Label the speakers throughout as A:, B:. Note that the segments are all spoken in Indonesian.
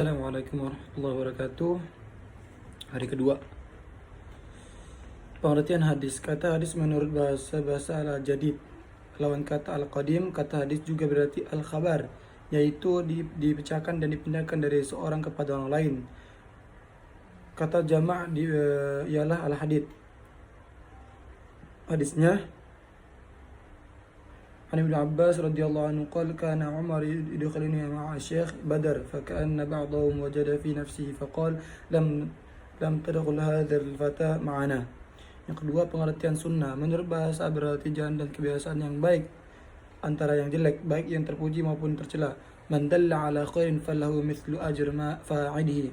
A: Assalamualaikum warahmatullahi wabarakatuh. Hari kedua. Pengertian hadis. Kata hadis menurut bahasa al-jadid. Lawan kata al-qadim, kata hadis juga berarti al-khabar, yaitu dipecahkan dan dipindahkan dari seorang kepada orang lain. Kata jama' ialah al-hadith. Hadisnya عن ابن عباس رضي الله عنه قال كان عمر يدخلني مع الشيخ بدر فكأن بعضهم وجد في نفسه فقال لم تدخل هذا الفتى معنا. Yang kedua, pengertian sunnah. Menurut bahasa berarti jalan dan kebiasaan yang baik antara yang jelek, baik yang terpuji maupun tercela. Man dalla ala khairin falahu mithlu ajr ma fa'ilihi.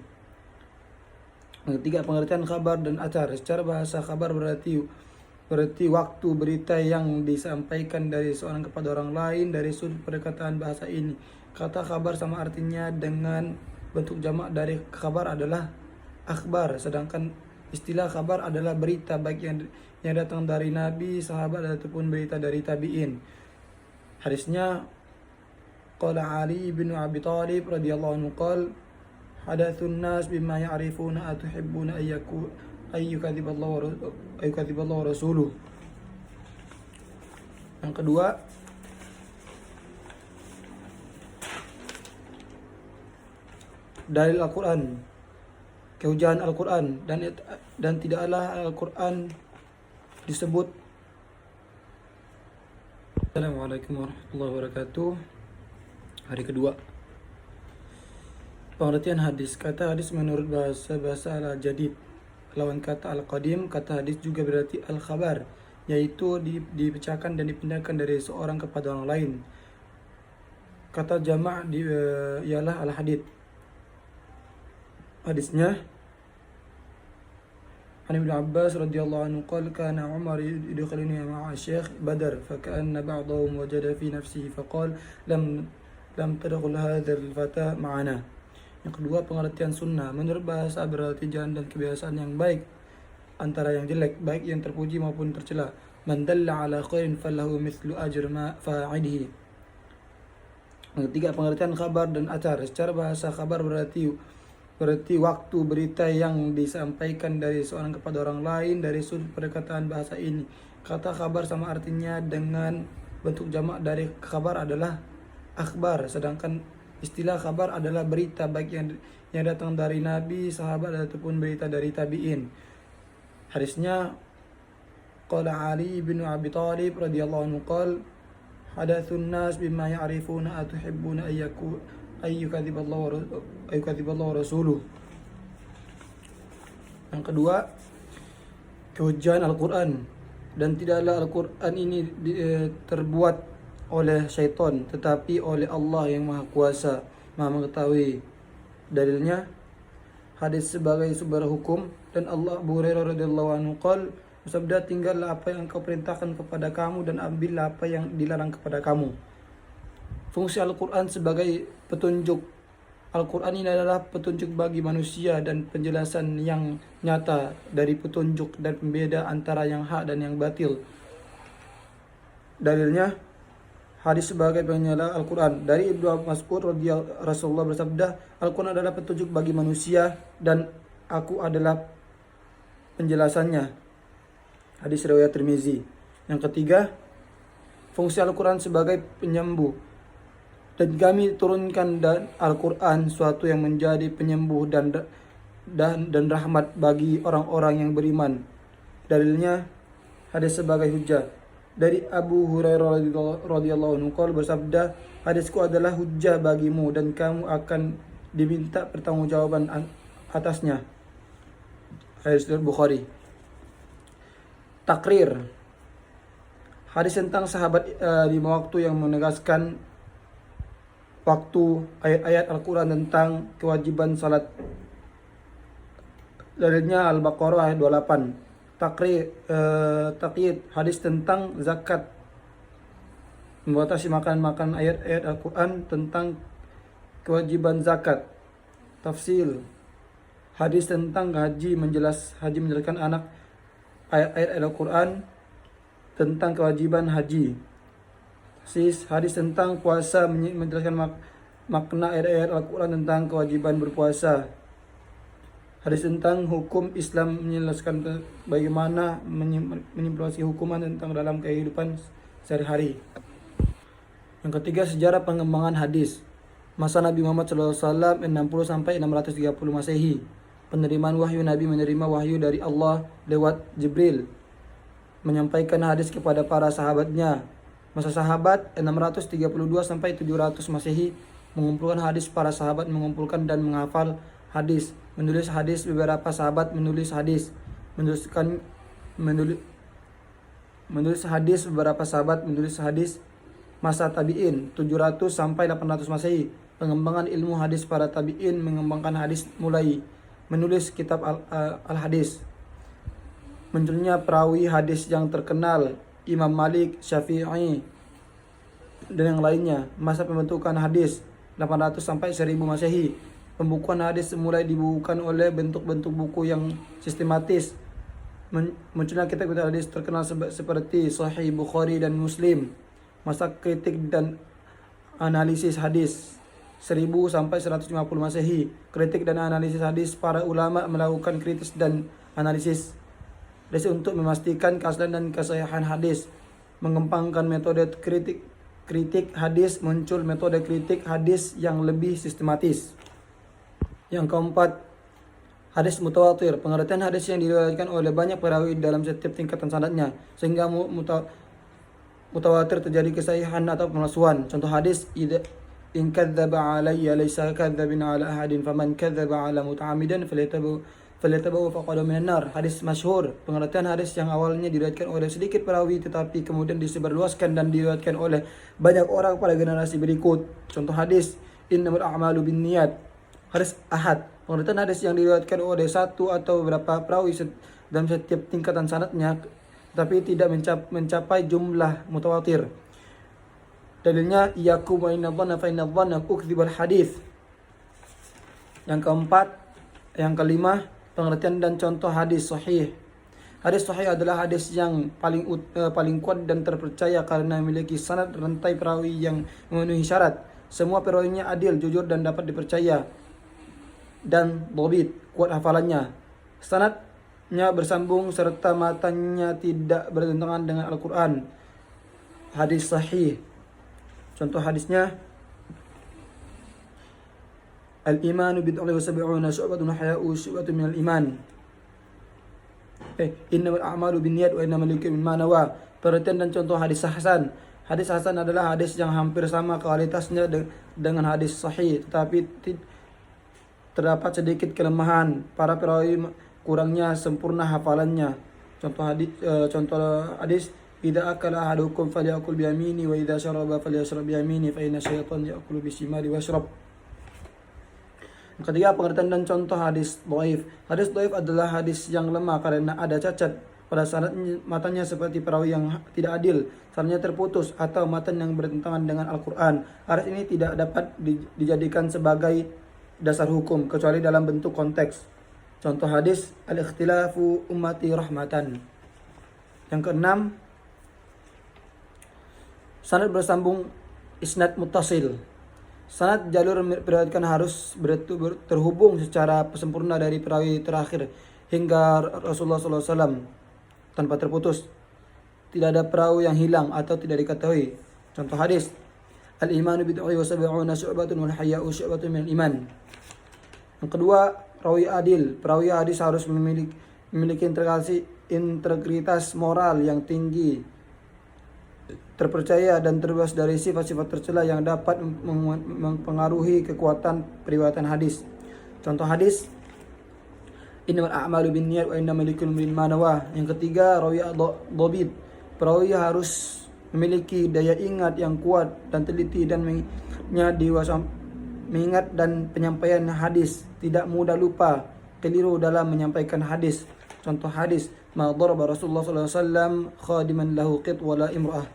A: Yang ketiga, pengertian khabar dan athar. Secara bahasa khabar berarti waktu berita yang disampaikan dari seorang kepada orang lain. Dari sudut perkataan bahasa ini, kata khabar sama artinya dengan bentuk jamak dari khabar adalah akhbar, sedangkan istilah khabar adalah berita baik yang datang dari nabi, sahabat ataupun berita dari tabi'in. Hadisnya qala Ali bin Abi Thalib radhiyallahu anhu qala hadathun nas bima ya'rifuna atuhibbuna ayyukadziballahu rasuluh. Yang kedua, dalil Al-Quran, kehujahan Al-Quran, dan tidaklah Al-Quran disebut. Assalamualaikum warahmatullahi wabarakatuh. Hari kedua. Pengertian hadis. Kata hadis menurut bahasa al-jadid. Lawan kata al-qadim, kata hadis juga berarti al-khabar, yaitu dipecahkan dan dipindahkan dari seorang kepada orang lain. Kata jama' ialah al-hadith. Hadisnya عن ابن عباس رضي الله عنه قال كان عمر يدخلني مع الشيخ بدر فكأن بعضهم وجد في نفسه فقال لم تدخل هذا الفتى معنا. Yang kedua, pengertian sunnah. Menurut bahasa berarti jalan dan kebiasaan yang baik antara yang jelek, baik yang terpuji maupun tercela. Man dalla ala khairin falahu mithlu ajr ma fa'ilihi. Yang ketiga, pengertian khabar dan athar. Secara bahasa khabar berarti waktu berita yang disampaikan dari seorang kepada orang lain. Dari sudut perkataan bahasa ini, kata khabar sama artinya dengan bentuk jamak dari khabar adalah akhbar, sedangkan istilah khabar adalah berita baik yang datang dari nabi, sahabat ataupun berita dari tabi'in. Hadisnya qala Ali bin Abi Thalib radhiyallahu anhu qala hadathun nas bima ya'rifuna atuhibbuna ayyukadziballahu rasuluh. Yang kedua, kehujahan Al-Quran, dan tidaklah Al-Quran ini terbuat oleh syaitan, tetapi oleh Allah yang Maha Kuasa, Maha Mengetahui. Dalilnya hadis sebagai sumber hukum, dan Allah Abu Hurairah radhiyallahu anhu qala, bersabda, tinggallah apa yang kau perintahkan kepada kamu dan ambillah apa yang dilarang kepada kamu. Fungsi Al-Quran sebagai petunjuk. Al-Quran ini adalah petunjuk bagi manusia dan penjelasan yang nyata dari petunjuk dan pembeda antara yang hak dan yang batil. Dalilnya hadis sebagai penyala Al-Quran. Dari Ibnu Mas'ud radhiyallahu Rasulullah bersabda, Al-Quran adalah petunjuk bagi manusia dan aku adalah penjelasannya. Hadis riwayat Tirmizi. Yang ketiga, fungsi Al-Quran sebagai penyembuh. Dan kami turunkan Al-Quran suatu yang menjadi penyembuh dan rahmat bagi orang-orang yang beriman. Dalilnya hadis sebagai hujjah. Dari Abu Hurairah radhiyallahu anhu bersabda, hadisku adalah hujjah bagimu dan kamu akan diminta pertanggungjawaban atasnya. Hadis Bukhari. Takrir. Hadis tentang sahabat 5 waktu yang menegaskan waktu ayat-ayat Al-Quran tentang kewajiban salat. Dalilnya Al-Baqarah ayat 28. Taqyid, hadis tentang zakat, membatasi makan ayat-ayat Al-Quran tentang kewajiban zakat. Tafsil, hadis tentang haji, menjelaskan anak ayat-ayat Al-Quran tentang kewajiban haji. Hadis tentang puasa menjelaskan makna ayat-ayat Al-Quran tentang kewajiban berpuasa. Hadis tentang hukum Islam menjelaskan bagaimana menyimpulasi hukuman tentang dalam kehidupan sehari-hari. Yang ketiga, sejarah pengembangan hadis. Masa Nabi Muhammad SAW 60 sampai 630 Masehi. Penerimaan wahyu, Nabi menerima wahyu dari Allah lewat Jibril, menyampaikan hadis kepada para sahabatnya. Masa sahabat 632 sampai 700 Masehi, mengumpulkan hadis. Para sahabat mengumpulkan dan menghafal hadis, menulis hadis. Beberapa sahabat menulis hadis, menulis hadis. Beberapa sahabat menulis hadis. Masa tabi'in 700 sampai 800 Masehi, pengembangan ilmu hadis. Para tabi'in mengembangkan hadis mulai menulis kitab al-hadis. Munculnya perawi hadis yang terkenal, Imam Malik, Syafi'i, dan yang lainnya. Masa pembentukan hadis 800 sampai 1000 Masehi. Pembukuan hadis mulai dibukukan oleh bentuk-bentuk buku yang sistematis. Munculnya kitab-kitab hadis terkenal seperti Sahih Bukhari dan Muslim. Masa kritik dan analisis hadis 1000 sampai 150 Masehi. Kritik dan analisis hadis, para ulama melakukan kritis dan analisis untuk memastikan keaslian dan kesahihan hadis. Mengembangkan metode kritik hadis, muncul metode kritik hadis yang lebih sistematis. Yang keempat, hadis mutawatir. Pengertian hadis yang diriwayatkan oleh banyak perawi dalam setiap tingkatan sanadnya, sehingga mutawatir terjadi kesahihan atau pemalsuan. Contoh hadis, in kadzdzaba alayya laysa kadzdzabin ala ahadin faman kadzdzaba ala muta'ammidan falyatabawa faqadu minan nar. Hadis masyhur. Pengertian hadis yang awalnya diriwayatkan oleh sedikit perawi tetapi kemudian disebarluaskan dan diriwayatkan oleh banyak orang pada generasi berikut. Contoh hadis, innamal a'malu binniyat. Hadis ahad. Pengertian hadis yang diriwayatkan oleh satu atau beberapa perawi dalam setiap tingkatan sanadnya tapi tidak mencapai jumlah mutawatir. Dalilnya, iyakum wa inna dhanna fa inna dhanna ukdzibul hadis. Yang kelima, pengertian dan contoh hadis sahih. Hadis sahih adalah hadis yang paling kuat dan terpercaya karena memiliki sanad rantai perawi yang memenuhi syarat. Semua perawinya adil, jujur dan dapat dipercaya. Dan dhabit, kuat hafalannya. Sanadnya bersambung serta matanya tidak bertentangan dengan Al-Quran. Hadis sahih. Contoh hadisnya, al-imanu bid'un wa sab'una syu'batun haya'u syu'batun minal iman. Innamal a'malu binniyat wa innamal likulli imrin ma nawa. Pengertian dan contoh hadis hasan. Hadis hasan adalah hadis yang hampir sama kualitasnya dengan hadis sahih, tetapi terdapat sedikit kelemahan. Para perawi kurangnya sempurna hafalannya. Contoh hadis, idza akala ahadukum falyakul biyamini wa idza syaraba falyashrab biyamini fa inna syaitan ya'kulu bisimali washrab. Ketiga, pengertian dan contoh hadis dhaif. Hadis dhaif adalah hadis yang lemah karena ada cacat pada sanadnya, matanya seperti perawi yang tidak adil, sanadnya terputus atau matan yang bertentangan dengan Al-Quran. Hadis ini tidak dapat dijadikan sebagai dasar hukum kecuali dalam bentuk konteks. Contoh hadis, al-ikhtilafu ummati rahmatan. Yang keenam, sanad bersambung, isnad muttasil. Sanad jalur periwayatkan harus terhubung secara sempurna dari perawi terakhir hingga Rasulullah SAW tanpa terputus. Tidak ada perawi yang hilang atau tidak diketahui. Contoh hadis, al-imanu bid'un wa sab'una syu'batun wal haya'u syu'batun minal iman. Yang kedua, perawi adil. Perawi hadis harus memiliki integritas moral yang tinggi, terpercaya dan terbebas dari sifat-sifat tercela yang dapat mempengaruhi kekuatan periwayatan hadis. Contoh hadis, innamal a'malu binniyat wa innamal likulli imrin ma nawa. Yang ketiga, rawi dhabit. Perawi harus memiliki daya ingat yang kuat dan teliti dan mengingat dan penyampaian hadis, tidak mudah lupa, keliru dalam menyampaikan hadis. Contoh hadis, ma daraba Rasulullah SAW khadiman lahu qit wala imra'ah.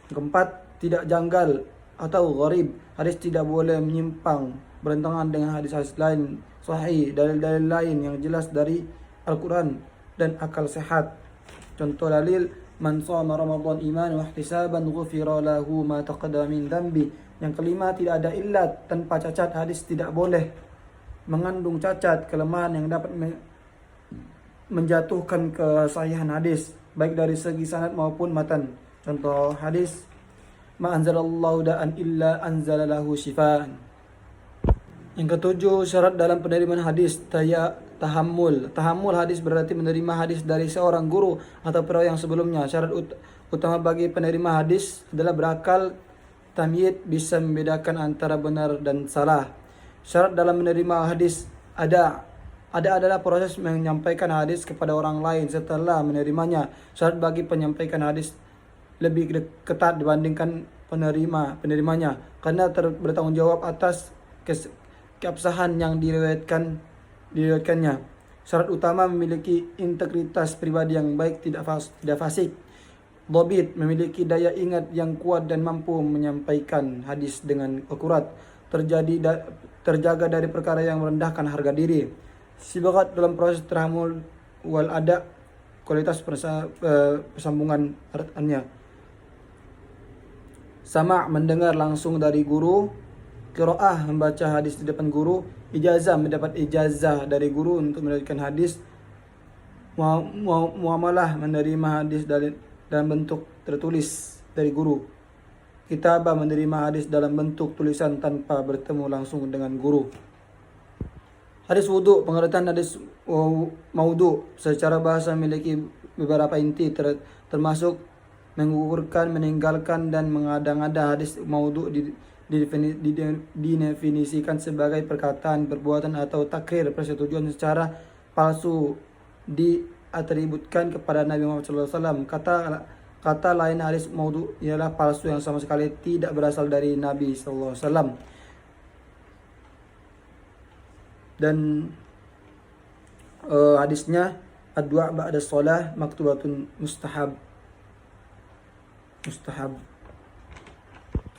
A: Yang keempat, tidak janggal atau gharib. Hadis tidak boleh menyimpang, bertentangan dengan hadis-hadis lain sahih, dalil-dalil lain yang jelas dari Al-Quran dan akal sehat. Contoh dalil, man shoma Ramadan iman wa ihtisaban ghufira lahu ma taqaddama min dhanbi Yang kelima, tidak ada illat tanpa cacat. Hadis tidak boleh mengandung cacat, kelemahan yang dapat menjatuhkan kesahihan hadis, baik dari segi sanad maupun matan. Contoh hadis, ma anzalallahu da'an illa anzalalahu shifaan. Yang ketujuh, syarat dalam penerimaan hadis, tahammul. Tahammul hadis berarti menerima hadis dari seorang guru atau perawi yang sebelumnya. Syarat utama bagi penerima hadis adalah berakal tamyiz, bisa membedakan antara benar dan salah. Syarat dalam menerima hadis adalah proses menyampaikan hadis kepada orang lain setelah menerimanya. Syarat bagi penyampaikan hadis lebih ketat dibandingkan penerimanya karena bertanggung jawab atas keabsahan yang diriwayatkannya. Syarat utama memiliki integritas pribadi yang baik, tidak fasik. Dhabit, memiliki daya ingat yang kuat dan mampu menyampaikan hadis dengan akurat. Terjaga dari perkara yang merendahkan harga diri. Sibagat dalam proses tahammul wal ada, kualitas persambungan artinya. Sama, mendengar langsung dari guru. Qiraah, membaca hadis di depan guru. Ijazah, mendapat ijazah dari guru untuk meriwayatkan hadis. Muamalah, menerima hadis dalam bentuk tertulis dari guru. Kitabah, menerima hadis dalam bentuk tulisan tanpa bertemu langsung dengan guru. Hadis wudu, pengertian hadis maudhu secara bahasa memiliki beberapa inti, termasuk menggugurkan, meninggalkan, dan mengada-ngada. Hadis maudhu didefinisikan sebagai perkataan, perbuatan, atau takrir persetujuan secara palsu diatributkan kepada Nabi Muhammad SAW. Kata lain hadis maudhu ialah palsu yang sama sekali tidak berasal dari Nabi SAW. Dan hadisnya ad-du'a ba'da shalah maktubatun mustahab.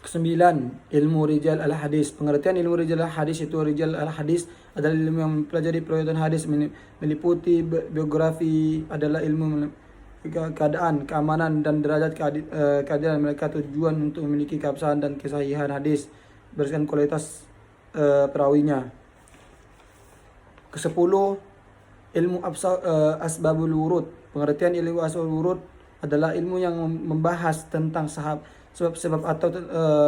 A: Kesembilan, ilmu rijal al-hadis. Pengertian ilmu rijal al-hadis itu, rijal al-hadis adalah ilmu yang mempelajari periwayatan hadis, meliputi biografi, adalah ilmu keadaan, keamanan, dan derajat keadilan mereka. Tujuan untuk memiliki keabsahan dan kesahihan hadis berdasarkan kualitas perawinya. Kesepuluh, ilmu asbabul wurud. Pengertian ilmu asbabul wurud adalah ilmu yang membahas tentang sebab-sebab atau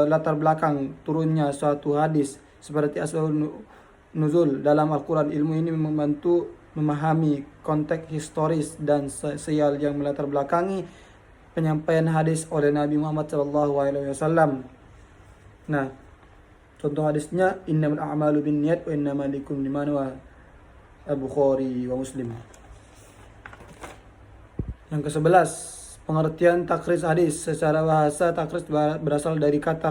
A: latar belakang turunnya suatu hadis, seperti asbabun nuzul dalam Al-Quran. Ilmu ini membantu memahami konteks historis dan sosial yang melatar belakangi penyampaian hadis oleh Nabi Muhammad SAW. Nah, contoh hadisnya, innamal a'malu binniyat wa innamal likulli imrin ma nawa, Al-Bukhari wa Muslim. Yang ke-11, pengertian takhrij hadis. Secara bahasa, takhrij berasal dari kata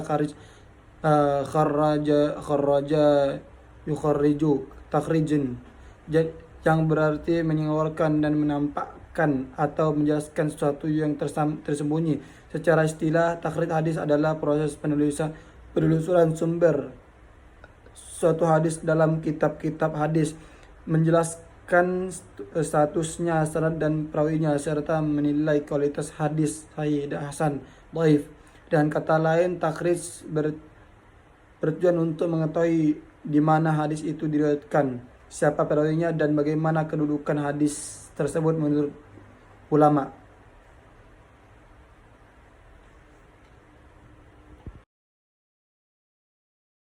A: kharraja yukharriju takhrijin, yang berarti mengeluarkan dan menampakkan atau menjelaskan sesuatu yang tersembunyi. Secara istilah, takhrij hadis adalah proses penelusuran sumber suatu hadis dalam kitab-kitab hadis, menjelaskan statusnya, sanad dan perawinya, serta menilai kualitas hadis sahih dan hasan, dhaif. Dan kata lain, takhrij bertujuan untuk mengetahui di mana hadis itu diriwayatkan, siapa perawinya, dan bagaimana kedudukan hadis tersebut menurut ulama.